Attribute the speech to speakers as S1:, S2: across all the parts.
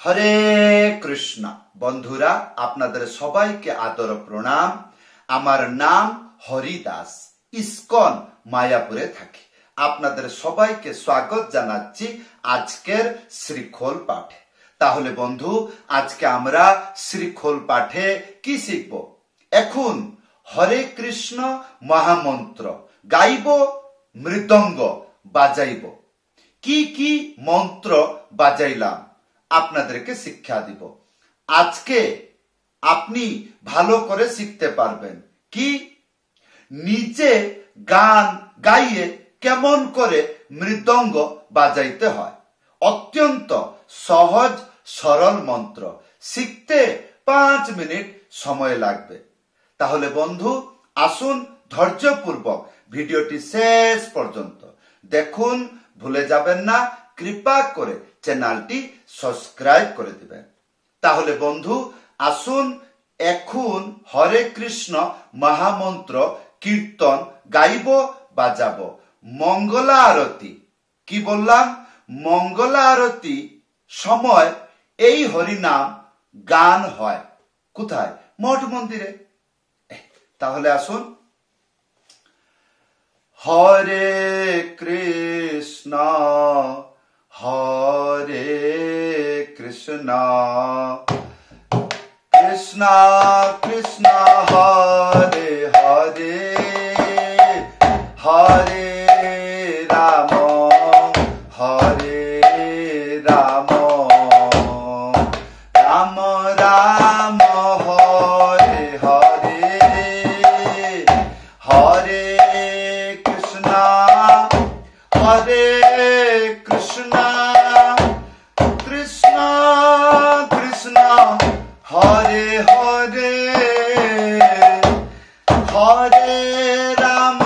S1: হরে কৃষ্ণ বন্ধুরা, আপনাদের সবাইকে আদর প্রণাম। আমার নাম হরিদাস, ইস্কন মায়াপুরে থাকি। আপনাদের সবাইকে স্বাগত জানাচ্ছি আজকের শ্রীখোল পাঠে। তাহলে বন্ধু, আজকে আমরা শ্রীখোল পাঠে কি শিখব? এখন হরে কৃষ্ণ মহামন্ত্র গাইব, মৃদঙ্গ বাজাইব। কি কি মন্ত্র বাজাইলাম আপনাদেরকে শিক্ষা দিব। আজকে আপনি ভালো করে শিখতে পারবেন কি নিজে গান গাইয়ে কেমন করে মৃদঙ্গ বাজাইতে হয়। অত্যন্ত সহজ সরল মন্ত্র, শিখতে 5 মিনিট সময় লাগবে। তাহলে বন্ধু আসুন ধৈর্যপূর্বক ভিডিওটি শেষ পর্যন্ত দেখুন, ভুলে যাবেন না কৃপা করে চ্যানেলটি সাবস্ক্রাইব করে দিবেন। তাহলে বন্ধু আসুন এখন হরে কৃষ্ণ মহামন্ত্র কীর্তন গাইব, বাজাবো। মঙ্গলা আরতি, কি বললাম? মঙ্গলা আরতি সময় এই হরিনাম গান হয়। কোথায়? মঠ মন্দিরে। তাহলে আসুন। হরে কৃষ্ণ হরে কৃষ্ণ কৃষ্ণ কৃষ্ণ হরে হরে হরে রাম হরে রাম রাম রাম হরে হরে হরে কৃষ্ণ হরে কৃষ্ণ কৃষ্ণ কৃষ্ণ হরে হরে হরে রাম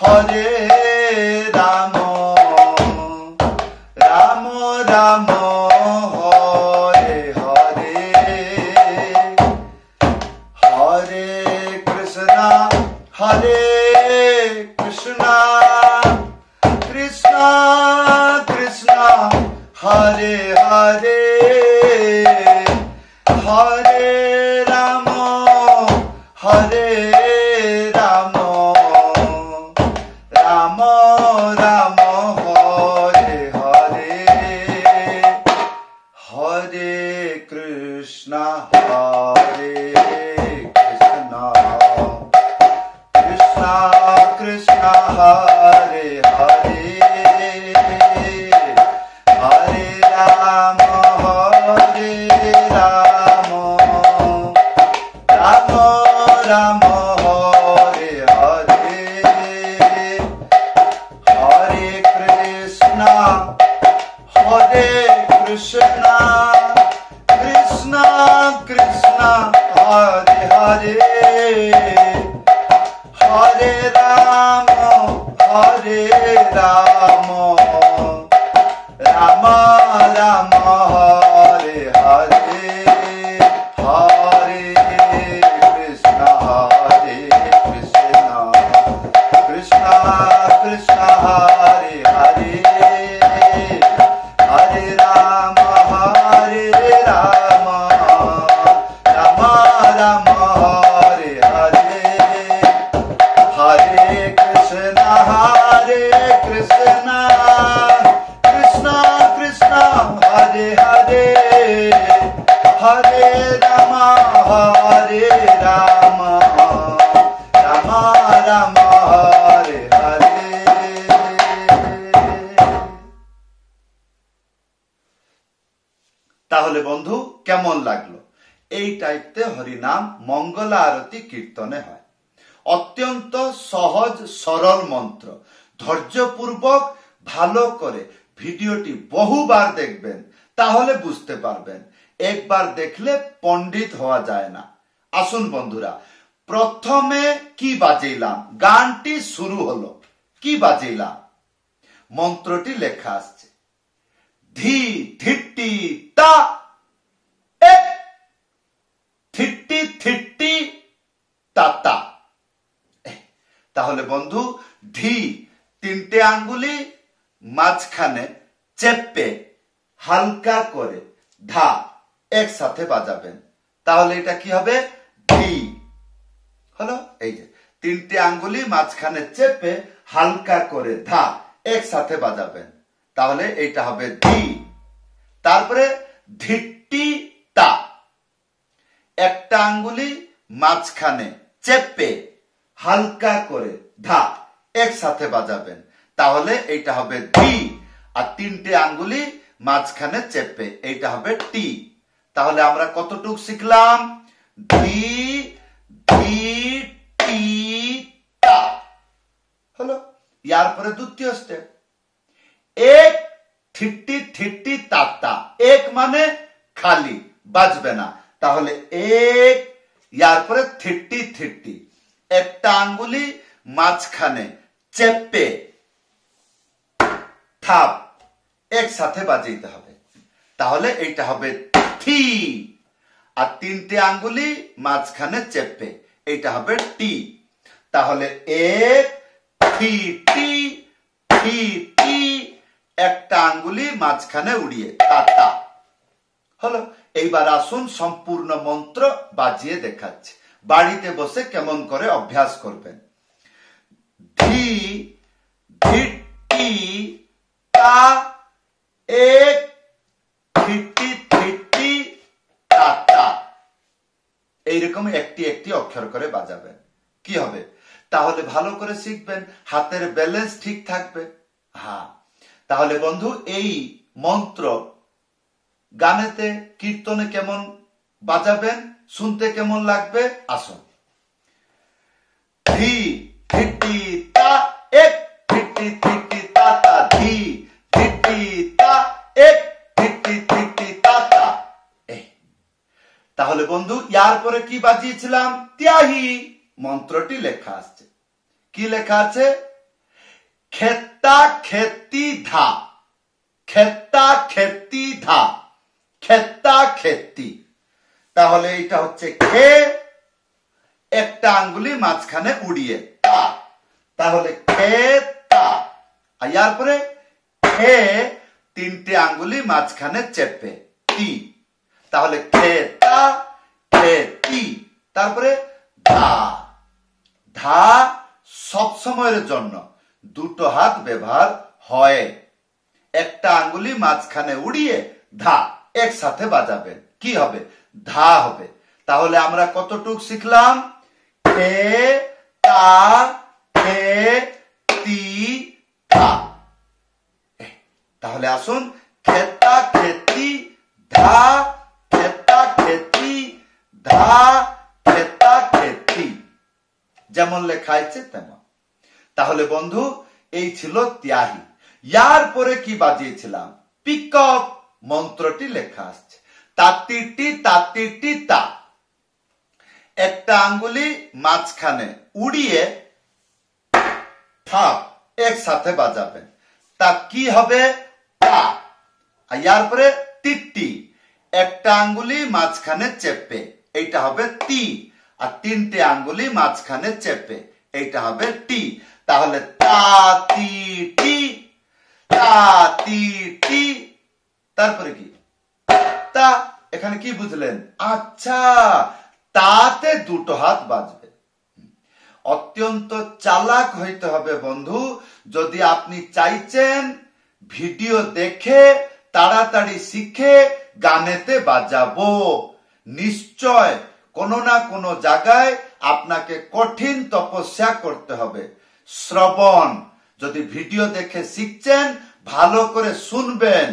S1: হরে রাম রাম রাম হরে হরে হরে কৃষ্ণ হরে কৃষ্ণ কৃষ্ণ কৃষ্ণ হরে হরে হরে রাম হরে রাম রাম রাম হরে হরে হরে কৃষ্ণ হরে কৃষ্ণ কৃষ্ণ কৃষ্ণ হরে হরে হরে রাম হরে রাম রাম রাম হরে হরে হরে কৃষ্ণ হরে কৃষ্ণ কৃষ্ণ কৃষ্ণ হরে হরে হরে রাম হরে রাম রাম রাম হরে হরে হরে কৃষ্ণ হরে কৃষ্ণ কৃষ্ণ কৃষ্ণ হরে হরে হরে রাম রাম রাম হরে হরে হরে কৃষ্ণ কৃষ্ণ কৃষ্ণ কৃষ্ণ হরে হরে হরে রাম রাম রাম রাম হরে হরে। তাহলে বন্ধু কেমন লাগলো? এই টাইপতে হরিনাম মঙ্গলা আরতি কীর্তনে হয়। অত্যন্ত সহজ সরল মন্ত্র। ধৈর্যপূর্বক ভালো করে ভিডিওটি বহুবার দেখবেন, তাহলে বুঝতে পারবেন। একবার দেখলে পণ্ডিত হওয়া যায় না। আসুন বন্ধুরা, প্রথমে কি বাজাইলাম? গানটি শুরু হলো, কি বাজাইলাম? মন্ত্রটি লেখা আসছে ধি ধিট্টি তা এ থিট্টি থিট্টি তাতা। তাহলে বন্ধু ধি 3টে আঙ্গুলি মাঝখানে চেপে হালকা করে ধা একসাথে বাজাবেন, তাহলে এটা কি হবে? ধি হলো। এই যে তিনটে আঙ্গুলি মাঝখানে চেপে হালকা করে ধা একসাথে বাজাবেন, তাহলে এইটা হবে ধি। তারপরে ধিট্টি তা, একটা আঙ্গুলি মাঝখানে চেপে হালকা করে ধা একসাথে বাজাবেন, তাহলে এইটা হবে ধি। আর তিনটে আঙ্গুলি মাঝখানে চেপে এইটা হবে টি। তাহলে আমরা কতটুক শিখলাম? ধি ধি টি তা হলো। ইয়ার পরে দ্বিতীয় স্টেপ, এক থিট্টি থিট্টি তাতা। এক মানে খালি, বাজবে না, তাহলে এক, ইয়ার পরে থিট্টি থিট্টি, একটা আঙ্গুলি মাঝখানে চেপে থাপ একসাথে বাজাইতে হবে, তাহলে এইটা হবে থি। আর তিনটে আঙ্গুলি মাঝখানে চেপে এইটা হবে টি, তাহলে এক থি টি থি টি, একটা আঙ্গুলি মাঝখানে উড়িয়ে তাতা হলো। এইবার আসুন সম্পূর্ণ মন্ত্র বাজিয়ে দেখাচ্ছি, বাড়িতে বসে কেমন করে অভ্যাস করবেন। ধি ধিট্টি তা, এক থিট্টি থিট্টি তাতা, এইরকম একটি একটি অক্ষর করে বাজাবেন। কি হবে? তাহলে ভালো করে শিখবেন, হাতের ব্যালেন্স ঠিক থাকবে। হ্যাঁ, তাহলে বন্ধু এই মন্ত্র গানেতে কীর্তনে কেমন বাজাবেন, শুনতে কেমন লাগবে আসুন। ধি ধিট্টি তা, এক থিট্টি থিট্টি তাতা, ধি ধিট্টি তা, এক থিট্টি থিট্টি তাতা। তাহলে বন্ধু ইয়ার পরে কি বাজিয়েছিলাম? ত্যাহি। মন্ত্রটি লেখা আছে, কি লেখা আছে? খেত্তা খেত্তি ধা, খেত্তা খেত্তি ধা, খেত্তা খেত্তি। তাহলে এটা হচ্ছে খে, একটা আঙ্গুলি মাঝখানে উড়িয়ে তা, তাহলে খেতা। আর ইয়ার পরে খে, তিনটে আঙ্গুলি মাঝখানে চেপে তি, তাহলে খেতা খেতি। তারপরে ধা, ধা সব সময়ের জন্য দুটো হাত ব্যবহার হয়, একটা আঙ্গুলি মাঝখানে উড়িয়ে ধা একসাথে বাজাবেন, কি হবে? ধা হবে। তাহলে আমরা কতটুক শিখলাম? খে তা খে তি ধা। তাহলে আসুন, খেতা খেতি ধা, খেতা খেতি ধা, খেতা খেতি, যেমন লেখা আছে তেমন। তাহলে বন্ধু এই ছিল ত্যাহি। ইয়ার পরে কি বাজিয়েছিলাম? পিকআপ। মন্ত্রটি লেখা আছে, তাতিটি তাতিটি তা, একটা আঙ্গুলি মাঝখানে উড়িয়ে থাপ একসাথে বাজাবেন, তা কি হবে? তা। আর ইয়ার পরে টিটি, একটা আঙ্গুলি মাঝখানে চেপে এইটা হবে তি, আর তিনটে আঙ্গুলি মাঝখানে চেপে এইটা হবে টি, তাহলে তা তি টি, তা তি টি। তারপরে কি? তা। এখানে কি বুঝলেন? আচ্ছা, তাতে দুটো হাত বাজবে। অত্যন্ত চালাক হইতে হবে বন্ধু, যদি আপনি চাইছেন ভিডিও দেখে তাড়াতাড়ি শিখে গানেতে বাজাবো। নিশ্চয় কোনো না কোনো জায়গায় আপনাকে কঠিন তপস্যা করতে হবে। শ্রবণ, যদি ভিডিও দেখে শিখছেন ভালো করে শুনবেন,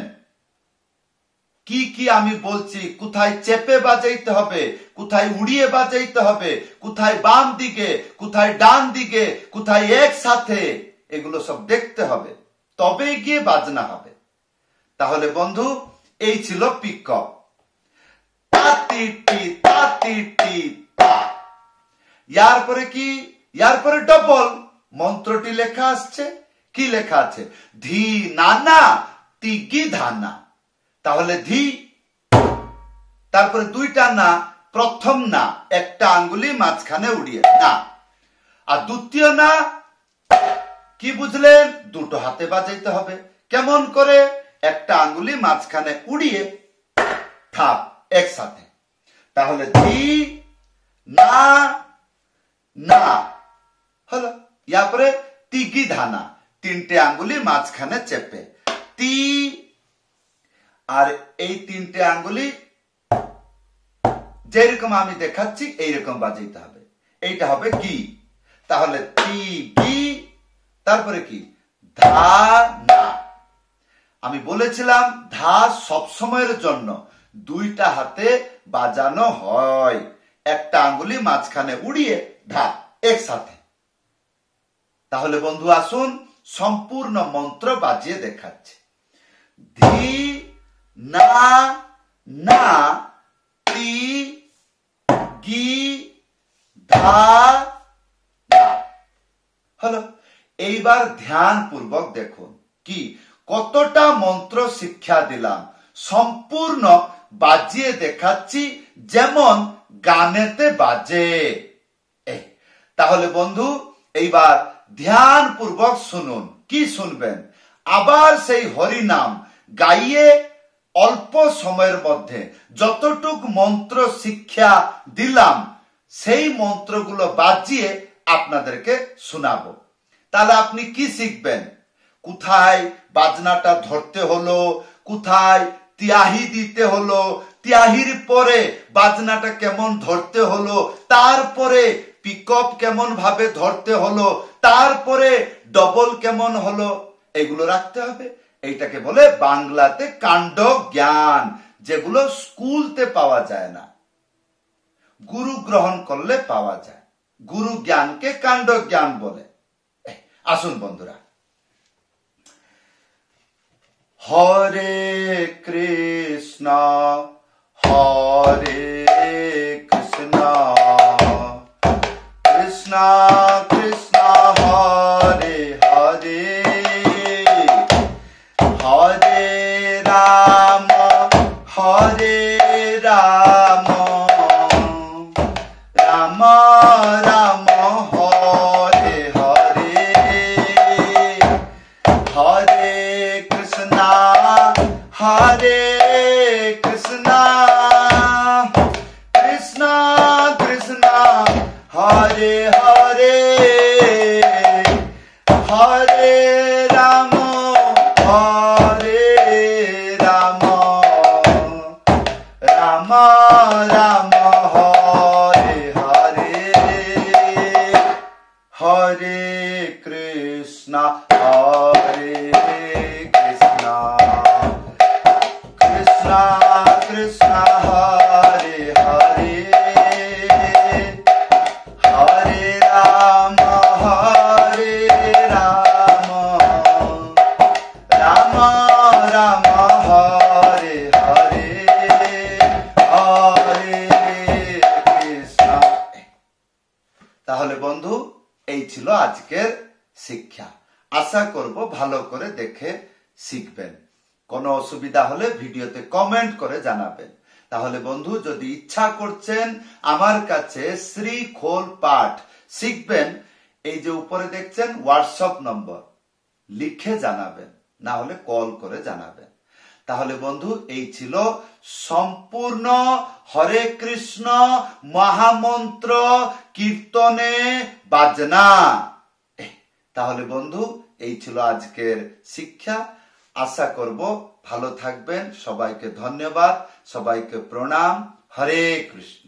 S1: কি কি আমি বলছি, কোথায় চেপে বাজাইতে হবে, কোথায় উড়িয়ে বাজাইতে হবে, কোথায় বাম দিকে, কোথায় ডান দিকে, কোথায় একসাথে, এগুলো সব দেখতে হবে, তবে গিয়ে বাজনা হবে। তাহলে বন্ধু এই ছিল পিকআপ। তাতিটি তাতিটি তা। ইয়ার পরে কি? ইয়ার পরে ডবল। মন্ত্রটি লেখা আসছে, কি লেখা আছে? ধি নানা তিগি ধানা, তাহলে ধি, তারপরে দুইটা না, প্রথম না একটা আঙ্গুলি মাঝখানে উড়িয়ে না, আর দ্বিতীয় না কি বুঝলেন? দুটো হাতে বাজাইতে হবে। কেমন করে? একটা আঙ্গুলি মাঝখানে উড়িয়ে থাপ একসাথে। তাহলে ধি না না হলো। ইয়ারপরে তিগি ধানা, তিনটে আঙ্গুলি মাঝখানে চেপে তি, আর এই তিনটে আঙ্গুলি যেরকম আমি দেখাচ্ছি এইরকম বাজাইতে হবে। এইটা হবে কি? তাহলে তি গি, তারপরে কি ধা না। আমি বলেছিলাম ধা সবসময়ের জন্য দুইটা হাতে বাজানো হয়, একটা আঙ্গুলি মাঝখানে উড়িয়ে ধা একসাথে। তাহলে বন্ধু আসুন সম্পূর্ণ মন্ত্র বাজিয়ে দেখাচ্ছে। ধি না না তি গি ধা না হলো। এইবার ধ্যান পূর্বক দেখুন কি কতটা মন্ত্র শিক্ষা দিলাম, সম্পূর্ণ বাজিয়ে দেখাচ্ছি যেমন গানেতে বাজে। তাহলে বন্ধু এইবার ধ্যান পূর্বক শুনুন। কি শুনবেন? আবার সেই হরি নাম গাইয়ে অল্প সময়ের মধ্যে যতটুক মন্ত্র শিক্ষা দিলাম সেই মন্ত্রগুলো বাজিয়ে আপনাদেরকে শোনাবো। তাহলে আপনি কি শিখবেন? কোথায় বাজনাটা ধরতে হলো, কোথায় তিয়াহি দিতে হলো, তিয়াহির পরে বাজনাটা কেমন ধরতে হলো, তারপরে পিকআপ কেমন ভাবে ধরতে হলো, তারপরে ডবল কেমন হলো, এগুলো রাখতে হবে। এইটাকে বলে বাংলাতে কাণ্ড জ্ঞান, যেগুলো স্কুলতে পাওয়া যায় না, গুরু গ্রহণ করলে পাওয়া যায়। গুরু জ্ঞানকে কাণ্ড জ্ঞান বলে। আসুন বন্ধুরা, হরে কৃষ্ণ হরে কৃষ্ণ কৃষ্ণ কৃষ্ণ হরে হরে হরে রাম হরে রাম রাম রাম হরে হরে হরে কৃষ্ণ হরে কৃষ্ণ কৃষ্ণ কৃষ্ণ হরে হরে হরে রাম হরে রাম রাম রাম হরে হরে হরে কৃষ্ণ হরে কৃষ্ণ কৃষ্ণ কৃষ্ণ হরে হরে হরে রাম হরে রাম রাম রাম হরে হরে হরে কৃষ্ণ। তাহলে বন্ধু এই ছিল আজকের শিক্ষা। আশা করব ভালো করে দেখে শিখবেন। কোনো অসুবিধা হলে ভিডিওতে কমেন্ট করে জানাবেন। তাহলে বন্ধু যদি ইচ্ছা করছেন আমার কাছে শ্রীখোল পাঠ শিখবেন, এই যে উপরে দেখছেন হোয়াটসঅ্যাপ নম্বর, লিখে জানাবেন, না হলে কল করে জানাবেন। তাহলে বন্ধু এই ছিল সম্পূর্ণ হরে কৃষ্ণ মহামন্ত্র কীর্তনে বাজনা। তাহলে বন্ধু এই ছিল আজকের শিক্ষা। আশা করব ভালো থাকবেন। সবাইকে ধন্যবাদ, সবাইকে প্রণাম। হরে কৃষ্ণ।